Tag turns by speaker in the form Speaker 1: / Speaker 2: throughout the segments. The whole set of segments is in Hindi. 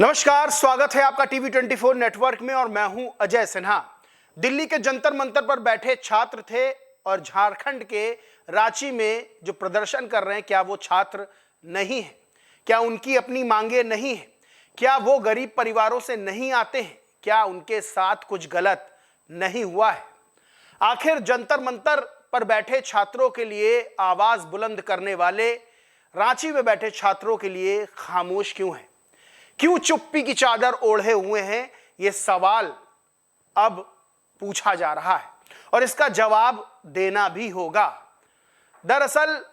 Speaker 1: नमस्कार, स्वागत है आपका टीवी 24 नेटवर्क में और मैं हूं अजय सिन्हा। दिल्ली के जंतर मंतर पर बैठे छात्र थे और झारखंड के रांची में जो प्रदर्शन कर रहे हैं, क्या वो छात्र नहीं है? क्या उनकी अपनी मांगे नहीं है? क्या वो गरीब परिवारों से नहीं आते हैं? क्या उनके साथ कुछ गलत नहीं हुआ है? आखिर जंतर मंतर पर बैठे छात्रों के लिए आवाज बुलंद करने वाले रांची में बैठे छात्रों के लिए खामोश क्यों हैं? क्यों चुप्पी की चादर ओढ़े हुए हैं? यह सवाल अब पूछा जा रहा है और इसका जवाब देना भी होगा। दरअसल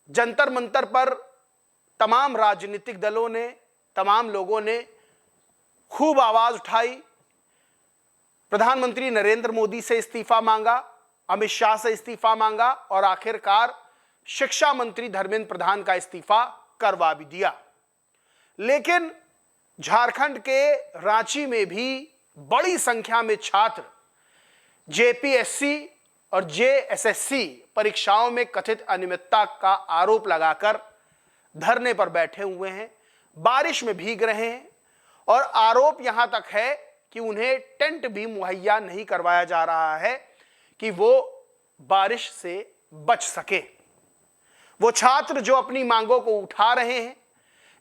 Speaker 1: जंतर मंतर पर तमाम राजनीतिक दलों ने, तमाम लोगों ने खूब आवाज उठाई। प्रधानमंत्री नरेंद्र मोदी से इस्तीफा मांगा, अमित शाह से इस्तीफा मांगा और आखिरकार शिक्षा मंत्री धर्मेंद्र प्रधान का इस्तीफा करवा भी दिया। लेकिन झारखंड के रांची में भी बड़ी संख्या में छात्र जेपीएससी और जेएसएससी परीक्षाओं में कथित अनियमितता का आरोप लगाकर धरने पर बैठे हुए हैं, बारिश में भीग रहे हैं और आरोप यहां तक है कि उन्हें टेंट भी मुहैया नहीं करवाया जा रहा है कि वो बारिश से बच सके। वो छात्र जो अपनी मांगों को उठा रहे हैं,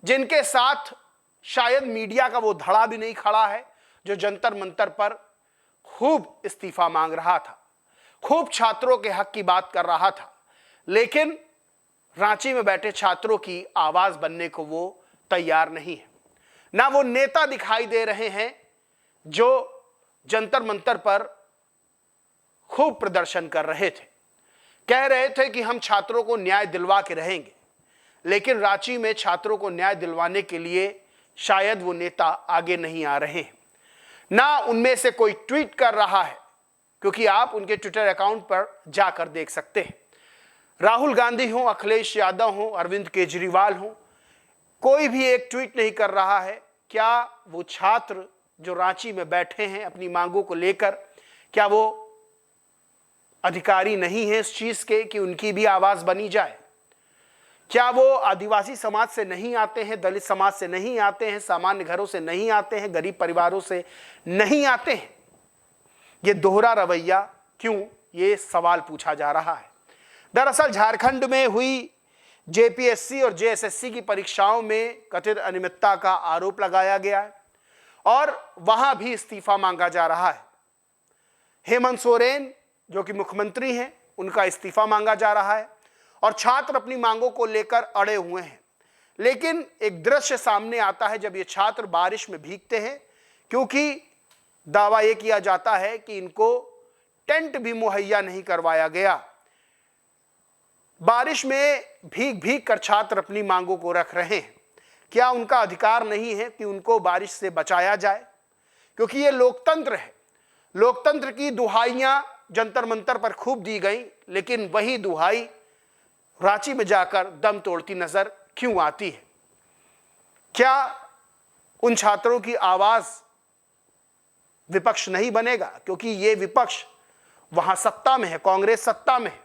Speaker 1: जिनके साथ शायद मीडिया का वो धड़ा भी नहीं खड़ा है, जो जंतर मंतर पर खूब इस्तीफा मांग रहा था, खूब छात्रों के हक की बात कर रहा था, लेकिन रांची में बैठे छात्रों की आवाज बनने को वो तैयार नहीं है। ना वो नेता दिखाई दे रहे हैं जो जंतर मंतर पर खूब प्रदर्शन कर रहे थे, कह रहे थे कि हम छात्रों को न्याय दिलवा के रहेंगे, लेकिन रांची में छात्रों को न्याय दिलवाने के लिए शायद वो नेता आगे नहीं आ रहे हैं। ना उनमें से कोई ट्वीट कर रहा है, क्योंकि आप उनके ट्विटर अकाउंट पर जाकर देख सकते हैं। राहुल गांधी हो, अखिलेश यादव हो, अरविंद केजरीवाल हो, कोई भी एक ट्वीट नहीं कर रहा है। क्या वो छात्र जो रांची में बैठे हैं अपनी मांगों को लेकर, क्या वो अधिकारी नहीं है इस चीज के कि उनकी भी आवाज बनी जाए? क्या वो आदिवासी समाज से नहीं आते हैं, दलित समाज से नहीं आते हैं, सामान्य घरों से नहीं आते हैं, गरीब परिवारों से नहीं आते हैं? ये दोहरा रवैया क्यों, ये सवाल पूछा जा रहा है। दरअसल झारखंड में हुई जेपीएससी और जेएसएससी की परीक्षाओं में कथित अनियमितता का आरोप लगाया गया है और वहां भी इस्तीफा मांगा जा रहा है। हेमंत सोरेन जो कि मुख्यमंत्री हैं, उनका इस्तीफा मांगा जा रहा है और छात्र अपनी मांगों को लेकर अड़े हुए हैं। लेकिन एक दृश्य सामने आता है जब ये छात्र बारिश में भीगते हैं, क्योंकि दावा यह किया जाता है कि इनको टेंट भी मुहैया नहीं करवाया गया। बारिश में भीग भीग कर छात्र अपनी मांगों को रख रहे हैं। क्या उनका अधिकार नहीं है कि उनको बारिश से बचाया जाए? क्योंकि ये लोकतंत्र है। लोकतंत्र की दुहाइयां जंतर मंतर पर खूब दी गई, लेकिन वही दुहाई रांची में जाकर दम तोड़ती नजर क्यों आती है? क्या उन छात्रों की आवाज विपक्ष नहीं बनेगा? क्योंकि ये विपक्ष वहां सत्ता में है, कांग्रेस सत्ता में है।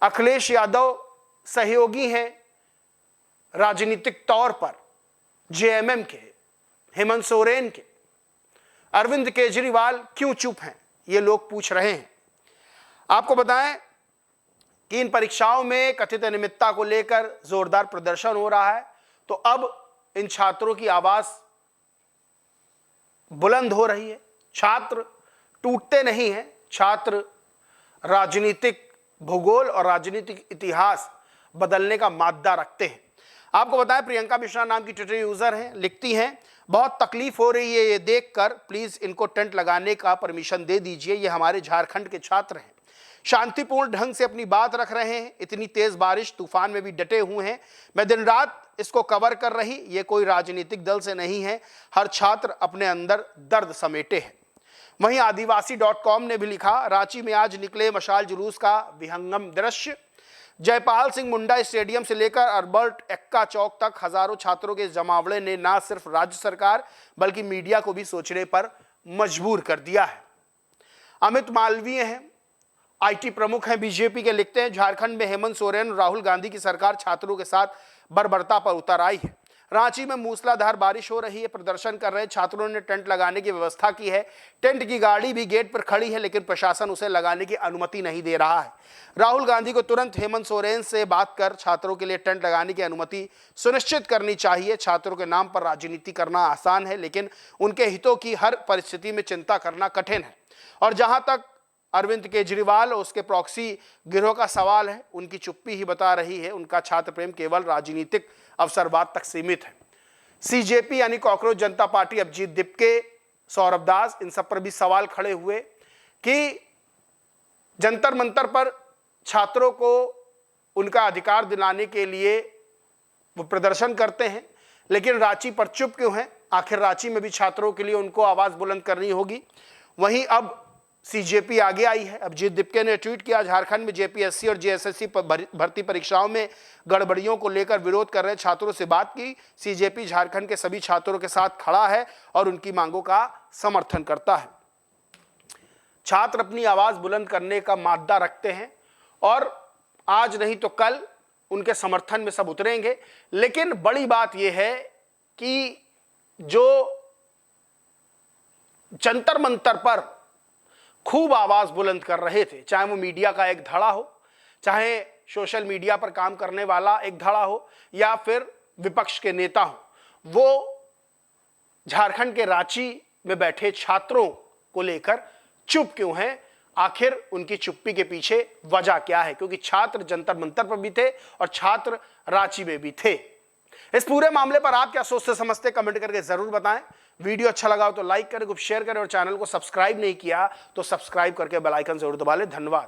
Speaker 1: अखिलेश यादव सहयोगी हैं राजनीतिक तौर पर जेएमएम के, हेमंत सोरेन के। अरविंद केजरीवाल क्यों चुप हैं, ये लोग पूछ रहे हैं। आपको बताएं कि इन परीक्षाओं में कथित अनियमितता को लेकर जोरदार प्रदर्शन हो रहा है, तो अब इन छात्रों की आवाज बुलंद हो रही है। छात्र टूटते नहीं हैं, छात्र राजनीतिक भूगोल और राजनीतिक इतिहास बदलने का मादा रखते हैं। आपको बताएं, प्रियंका मिश्रा नाम की ट्विटर यूजर हैं, लिखती हैं, बहुत तकलीफ हो रही है ये देखकर, प्लीज इनको टेंट लगाने का परमिशन दे दीजिए। ये हमारे झारखंड के छात्र हैं, शांतिपूर्ण ढंग से अपनी बात रख रहे हैं, इतनी तेज बारिश तूफान में भी डटे हुए हैं। मैं दिन रात इसको कवर कर रही, ये कोई राजनीतिक दल से नहीं है, हर छात्र अपने अंदर दर्द समेटे हैं। वहीं आदिवासी.com ने भी लिखा, रांची में आज निकले मशाल जुलूस का विहंगम दृश्य। जयपाल सिंह मुंडा स्टेडियम से लेकर अल्बर्ट एक्का चौक तक हजारों छात्रों के जमावड़े ने न सिर्फ राज्य सरकार बल्कि मीडिया को भी सोचने पर मजबूर कर दिया है। अमित मालवीय हैं, आईटी प्रमुख हैं बीजेपी के, लिखते हैं, झारखंड में हेमंत सोरेन और राहुल गांधी की सरकार छात्रों के साथ बर्बरता पर उतर आई है। रांची में मूसलाधार बारिश हो रही है। प्रदर्शन कर रहे छात्रों ने टेंट लगाने की व्यवस्था की है। टेंट की गाड़ी भी गेट पर खड़ी है, लेकिन प्रशासन उसे लगाने की अनुमति नहीं दे रहा है। राहुल गांधी को तुरंत हेमंत सोरेन से बात कर छात्रों के लिए टेंट लगाने की अनुमति सुनिश्चित करनी चाहिए। छात्रों के नाम पर राजनीति करना आसान है, लेकिन उनके हितों की हर परिस्थिति में चिंता करना कठिन है। और जहां तक अरविंद केजरीवाल और उसके प्रॉक्सी गिरोह का सवाल है, उनकी चुप्पी ही बता रही है उनका छात्र प्रेम केवल राजनीतिक अवसरवाद तक सीमित है। सीजेपी यानी कॉकरोच जनता पार्टी, अभिजीत दिपके, सौरभ दास, इन सब पर भी सवाल खड़े हुए कि जंतर मंतर पर छात्रों को उनका अधिकार दिलाने के लिए वो प्रदर्शन करते हैं, लेकिन रांची पर चुप क्यों हैं? आखिर रांची में भी छात्रों के लिए उनको आवाज बुलंद करनी होगी। वहीं अब सीजेपी आगे आई है। अभिजीत दिपके ने ट्वीट किया, झारखंड में जेपीएससी और जेएसएससी भर्ती परीक्षाओं में गड़बड़ियों को लेकर विरोध कर रहे छात्रों से बात की। सीजेपी झारखंड के सभी छात्रों के साथ खड़ा है और उनकी मांगों का समर्थन करता है। छात्र अपनी आवाज बुलंद करने का मादा रखते हैं और आज नहीं तो कल उनके समर्थन में सब उतरेंगे। लेकिन बड़ी बात यह है कि जो जंतर मंतर पर खूब आवाज बुलंद कर रहे थे, चाहे वो मीडिया का एक धड़ा हो, चाहे सोशल मीडिया पर काम करने वाला एक धड़ा हो, या फिर विपक्ष के नेता हो, वो झारखंड के रांची में बैठे छात्रों को लेकर चुप क्यों हैं? आखिर उनकी चुप्पी के पीछे वजह क्या है? क्योंकि छात्र जंतर मंतर पर भी थे और छात्र रांची में भी थे। इस पूरे मामले पर आप क्या सोचते समझते कमेंट करके जरूर बताएं। वीडियो अच्छा लगा हो तो लाइक करें, ग्रुप शेयर करें और चैनल को सब्सक्राइब नहीं किया तो सब्सक्राइब करके बेल आइकन जरूर दबा लें। धन्यवाद।